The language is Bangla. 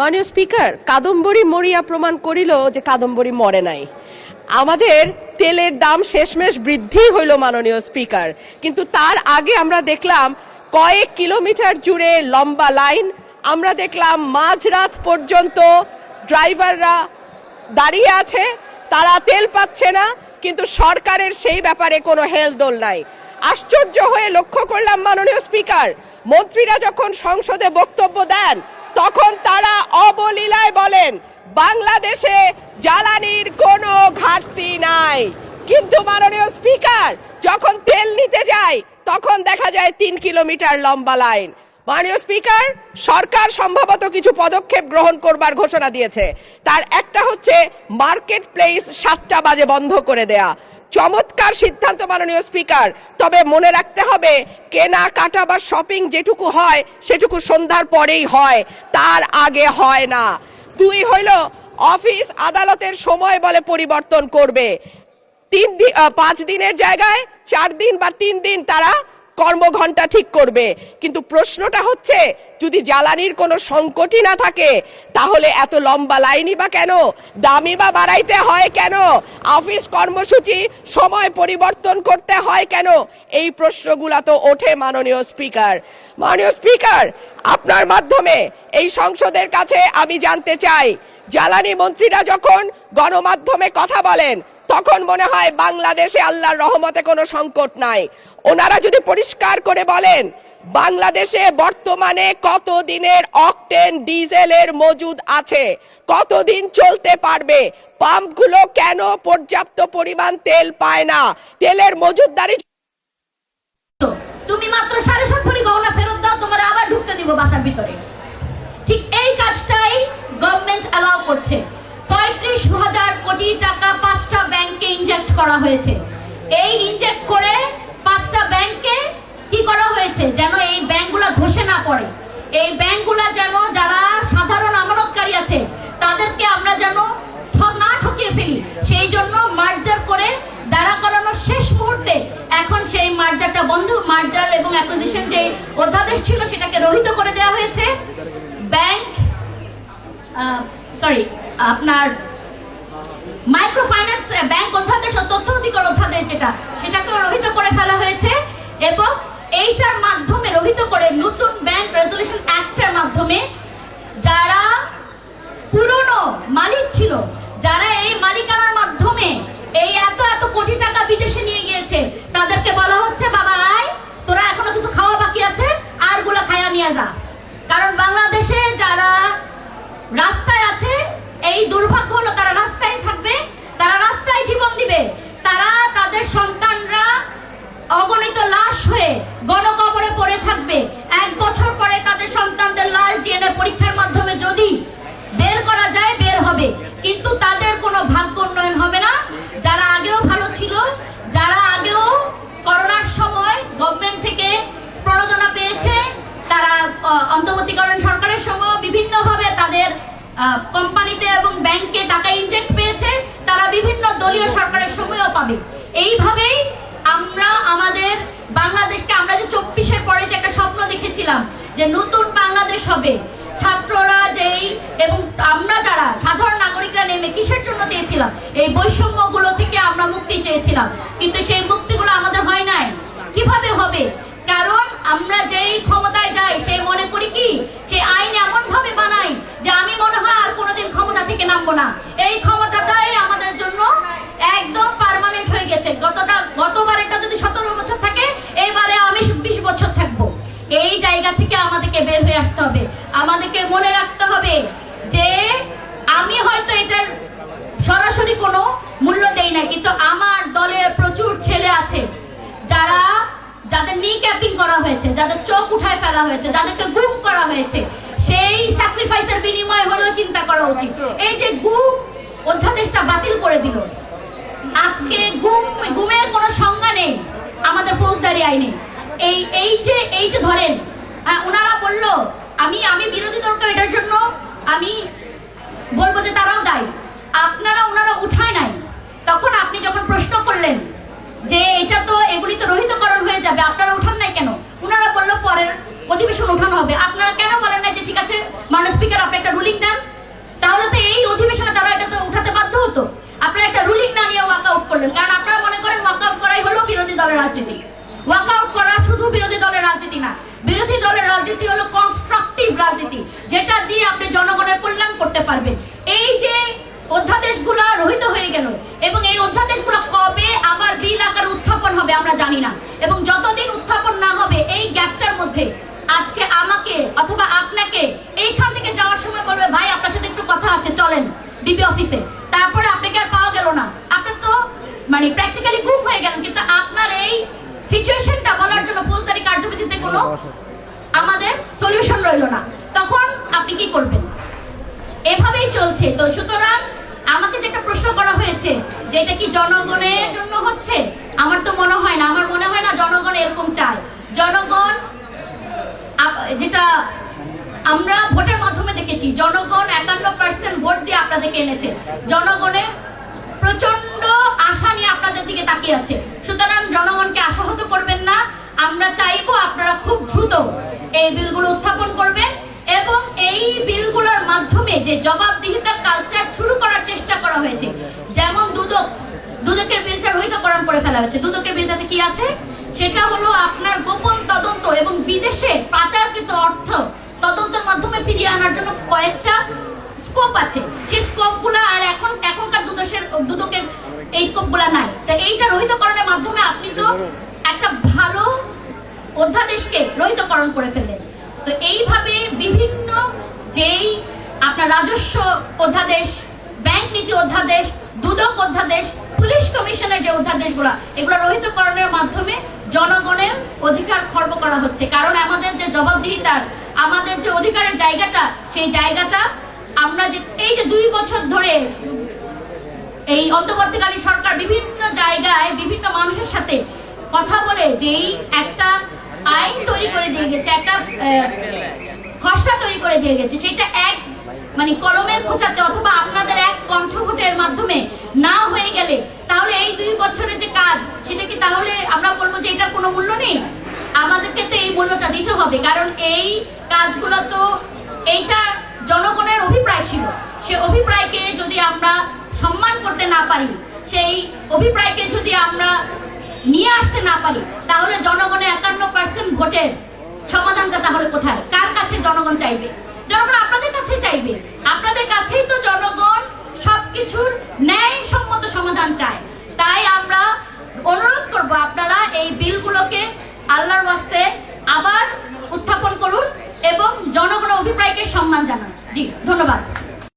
মাননীয় স্পিকার, কাদম্বরী মরিয়া প্রমাণ করিল যে কাদম্বরী মরে নাই। আমাদের তেলের দাম শেষমেশ বৃদ্ধি হইল মাননীয় স্পিকার, কিন্তু তার আগে আমরা দেখলাম কয়েক কিলোমিটার জুড়ে লম্বা লাইন। আমরা দেখলাম মাঝরাত পর্যন্ত ড্রাইভাররা দাঁড়িয়ে আছে, তারা তেল পাচ্ছে না, কিন্তু সরকারের সেই ব্যাপারে কোনো হেলদোল নাই। আশ্চর্য হয়ে লক্ষ্য করলাম মাননীয় স্পিকার, মন্ত্রীরা যখন সংসদে বক্তব্য দেন তখন তারা অবলীলায় বলেন বাংলাদেশে জ্বালানির কোনো ঘাটতি নাই, কিন্তু মাননীয় স্পিকার যখন তেল নিতে যায় তখন দেখা যায় 3 কিলোমিটার লম্বা লাইন। মাননীয় স্পিকার, সরকার সম্ভবত কিছু পদক্ষেপ গ্রহণ করবার ঘোষণা দিয়েছে। তার একটা হচ্ছে মার্কেট প্লেস 7টা বাজে বন্ধ করে দেয়া। চমৎকার সিদ্ধান্ত মাননীয় স্পিকার, তবে মনে রাখতে হবে কেনাকাটা বা শপিং যেটুকু হয় সেটুকু সন্ধ্যার পরেই হয়, তার আগে হয় না। 2 হইল অফিস আদালতের সময় বলে পরিবর্তন করবে। 5 দিনের জায়গায় 4 দিন বা 3 দিন তারা কর্মঘণ্টা ঠিক করবে। কিন্তু প্রশ্নটা হচ্ছে যদি জ্বালানির কোনো সংকটই না থাকে তাহলে এত লম্বা লাইনই বা কেন, দামই বা বাড়াইতে হয় কেন, অফিস কর্মসূচি সময় পরিবর্তন করতে হয় কেন? এই প্রশ্নগুলো তো ওঠে মাননীয় স্পিকার। মাননীয় স্পিকার, আপনার মাধ্যমে এই সংসদের কাছে আমি জানতে চাই, জ্বালানি মন্ত্রীরা যখন গণমাধ্যমে কথা বলেন তখন মনে হয় বাংলাদেশে আল্লাহর রহমতে কোনো সংকট নাই। ওনারা যদি পরিষ্কার করে বলেন বাংলাদেশে বর্তমানে কত দিনের অকটেন ডিজেলের মজুদ আছে, কতদিন চলতে পারবে, পাম্পগুলো কেন পর্যাপ্ত পরিমাণ তেল পায় না, তেলের মজুদদারি। তুমি মাত্র 7.5 ভরি গহনা ফেরত দাও, তোমার আবার ঢুকতে দিব বাসার ভিতরে। ঠিক এই কাজটাই গভর্নমেন্ট অ্যালাউ করছে। 35,000 কোটি টাকা 5টা ব্যাংকে ইনজেক্ট করা হয়েছে। এই ইনজেক্ট করে 5টা ব্যাংকে কি করা হয়েছে যেন এই ব্যাংকগুলো ধসে না পড়ে, এই ব্যাংকগুলো যেন যারা সাধারণ আমানতকারী আছে তাদেরকে আমরা যেন না ঠকিয়ে ফেলি, সেই জন্য মার্জার করে দাঁড়া করানোর শেষ মুহূর্তে এখন সেই মার্জারটা বন্ধ, মার্জার এবং অ্যাকুইজিশন যে অধ্যাদেশ ছিল সেটাকে রহিত করে দেওয়া হয়েছে। ব্যাংক আপনার মাইক্রো ফাইন্যান্স ব্যাংক অধ্যাদেশ ও তথ্য অধিকার অধ্যাদেশ সেটাকে রহিত করে ফেলা হয়েছে, এবং এইটার মাধ্যমে রহিত করে নতুন ব্যাংক রেজুলেশন অ্যাক্টের মাধ্যমে যারা পুরনো মালিক ছিল, যারা এই মালিকানার মাধ্যমে এই এত এত কোটি টাকা বিদেশে নিয়ে গিয়েছে, তাদেরকে বলা হচ্ছে বাবা আয়, তোরা এখনো কিছু খাওয়া বাকি আছে, আর গুলা খায়া নিয়ে যা। কারণ বাংলাদেশে যারা রাস্তায় আছে এই দুর্ভাগ্য হলো তারা রাস্তায় থাকবে, তারা রাস্তায় জীবন দিবে, তারা তাদের সন্তানরা অগণিত লাশ হয়ে গণকবরে পড়ে থাকবে। 1 বছর পরে তাদের সন্তানদের লাশ ডিএনএ পরীক্ষার মাধ্যমে যদি বের করা যায় বের হবে, কিন্তু তাদের কোনো ভাগ্য উন্নয়ন হবে না। যারা আগেও ভালো ছিল, যারা আগেও করোনার সময় গভর্নমেন্ট থেকে প্রণোদনা পেয়েছে, তারা অন্তর্বর্তীকালীন সরকারের সময় বিভিন্নভাবে তাদের কোম্পানিতে এবং ব্যাংকে টাকা ইনজেক্ট পেয়েছে, তারা বিভিন্ন দলীয় সরকারের সময়ও পাবে। এইভাবেই আমরা আমাদের বাংলাদেশকে, আমরা যে 24-এর পরে যে একটা স্বপ্ন দেখেছিলাম যে নতুন বাংলাদেশ হবে, ছাত্ররা যেই এবং আমরা যারা সাধারণ নাগরিকরা নেমে কিসের জন্য চেয়েছিলাম, এই বৈষম্যগুলো থেকে আমরা মুক্তি চেয়েছিলাম, কিন্তু সেই মুক্তিগুলো আমাদের হয় নাই। কিভাবে হবে? কারণ আমরা যেই ক্ষমতায় যাই সেই মনে করি কি সেই আইন এমন ভাবে বানাই যে আমি মনে হয় আর কোনোদিন ক্ষমতা থেকে নামবো না, এই ক্ষমতাটাই আমাদের জন্য একদম পার্মানেন্ট হয়ে গেছে। গতবার এটা যদি 17 বছর থাকে, এবারে আমি 20 বছর থাকবো। এই জায়গা থেকে আমাদেরকে বের হয়ে আসতে হবে। আমাদেরকে মনে রাখতে হবে যে আমি হয়তো এটার সরাসরি কোনো মূল্য দেই না, কিন্তু আমার দলে প্রচুর ছেলে আছে যাদের নি ক্যাপিং করা হয়েছে, যাদের চোখ উঠায় ফেলা হয়েছে, যাদেরকে গুম করা হয়েছে, সেই স্যাক্রিফাইসের বিনিময় হলেও চিন্তা করা উচিত। এই যে গুম অধ্যাদেশটা বাতিল করে দিল, আজকে গুমের কোনো সংজ্ঞা নেই আমাদের ফৌজদারি আইনে। এই যে ধরেন ওনারা বললো, আমি বিরোধী দলকে এটার জন্য আমি বলবো যে তারাও দায়ী, ওনারা উঠায় নাই। তখন আপনি যখন প্রশ্ন করলেন যে এটা তো এগুলি তো রহিতকরণ হয়ে যাবে, আপনারা উঠান নাই কেন, ওনারা বললো পরে অধিবেশন উঠানো হবে, আপনারা কেন বলেন না যে ঠিক আছে মাননীয় স্পিকার আপনি একটা রুলিং দেন? তাহলে তো এই অধিবেশনে তারা এটা তো উঠাতে বাধ্য হতো। আপনারা একটা রুলিং না নিয়ে ওয়াকআউট করলেন, কারণ আপনারা মনে করেন ওয়াকআউট করাই হলো বিরোধী দলের রাজনীতি। ওয়াকআউট করা শুধু বিরোধী দলের রাজনীতি না, বিরোধী দলের রাজনীতি হলো কনস্ট্রাকটিভ রাজনীতি, যেটা দিয়ে আপনি জনগণের কল্যাণ করতে পারবেন। এই যে অধ্যাদেশগুলো রহিত হয়ে গেল এবং এই অধ্যাদেশগুলো কবে আবার বিল আকারে উত্থাপন হবে আমরা জানি না, এবং যতদিন উত্থাপন না হবে এই গ্যাপটার মধ্যে আজকে আমাকে অথবা আপনাকে এইখান থেকে যাওয়ার সময় বলবে ভাই আপনার সাথে একটু কথা আছে চলেন ডিবি অফিসে, তারপরে আপনাকে আর পাওয়া গেল না, আপনি তো মানে প্র্যাকটিক্যালি গুম হয়ে গেলেন। কিন্তু আপনার এই সিচুয়েশনটা বলার জন্য ফৌজদারি কার্যবিধিতে কোনো আমাদের সলিউশন রইল না, তখন আপনি কি করবেন? এভাবেই চলছে। তো সুতরাং আমাকে যেটা প্রশ্ন করা হয়েছে যে এটা কি জনগণের জন্য হচ্ছে, আমার তো মনে হয় না, আমার মনে হয় না জনগণ এরকম চায়। জনগণ যেটা আমরা ভোটের মাধ্যমে দেখেছি, জনগণ 51% ভোট দিয়ে আপনাদেরকে এনেছে, জনগণের প্রচন্ড আশা নিয়ে আপনাদের দিকে তাকিয়ে আছে। সুতরাং জনগণকে আশাহত করবেন না, আমরা চাইবো আপনারা খুব দ্রুত এই বিলগুলো উত্থাপন করবেন এবং এই বিলগুলোর মাধ্যমে যে জবাবদিহিতার কালচার শুরু করার চেষ্টা করা হয়েছে, যেমন দুদকের বিলটা রহিতকরণ করে ফেলা হয়েছে। দুদকের বিলটাতে কি আছে? সেটা হলো আপনার গোপন তদন্ত এবং বিদেশে পাচারকৃত অর্থ তদন্তের মাধ্যমে ফিরিয়ে আনার জন্য কয়েকটা স্কোপ আছে, সেই স্কোপগুলো আর এখনকার দুদকের এই স্কোপগুলো নাই। তো এইটা রহিতকরণের মাধ্যমে আপনি তো একটা ভালো অধ্যাদেশকে রহিতকরণ করে ফেললেন। তো এইভাবে বিভিন্ন যেই আপনার রাজস্ব অধ্যাদেশ, ব্যাংক নীতি অধ্যাদেশ, দুদক অধ্যাদেশ, পুলিশ কমিশনের যে অধ্যাদেশগুলো, এগুলো রহিতকরণের মাধ্যমে জনগণের অধিকার খর্ব করা হচ্ছে। কারণ আমাদের যে জবাবদিহিতার, আমাদের যে অধিকারের জায়গাটা, সেই জায়গাটা আমরা যে এই যে 2 বছর ধরে এই অন্তর্বর্তীকালীন সরকার বিভিন্ন জায়গায় বিভিন্ন মানুষের সাথে কথা বলে যেই একটা আইন তৈরি করে দিয়ে গেছে, একটা খসড়া তৈরি করে দিয়ে গেছে, সেটা এক মানে কলমের খোঁচাতে অথবা আপনাদের এক কণ্ঠভোটের মাধ্যমে না হয়ে গেলে তাহলে এই 2 বছরের যে কাজ, সেটা কি তাহলে আমরা বলবো যে এটার কোনো মূল্য নেই? আমাদেরকে তো এই মূল্যটা দিতে হবে, কারণ এই কাজগুলো তো এইটা জনগণের অভিপ্রায় ছিল। সে অভিপ্রায়কে যদি আমরা সম্মান করতে না পারি, সেই অভিপ্রায়কে যদি আমরা নিয়ে আসতে না পারি, তাহলে জনগণের 51% ভোটের সমাধানটা তাহলে কোথায়? কার কাছে জনগণ চাইবে? জনগণ আপনাদের কাছে চাইবে। আপনাদের কাছেই তো জনগণ সবকিছুর ন্যায়সম্মত সমাধান চায়। তাই আমরা অনুরোধ করব আপনারা এই বিলগুলোকে আল্লাহর ওয়াস্তে আবার উত্থাপন করুন এবং জনগণের অভিপ্রায়কে সম্মান জানান। জি, ধন্যবাদ।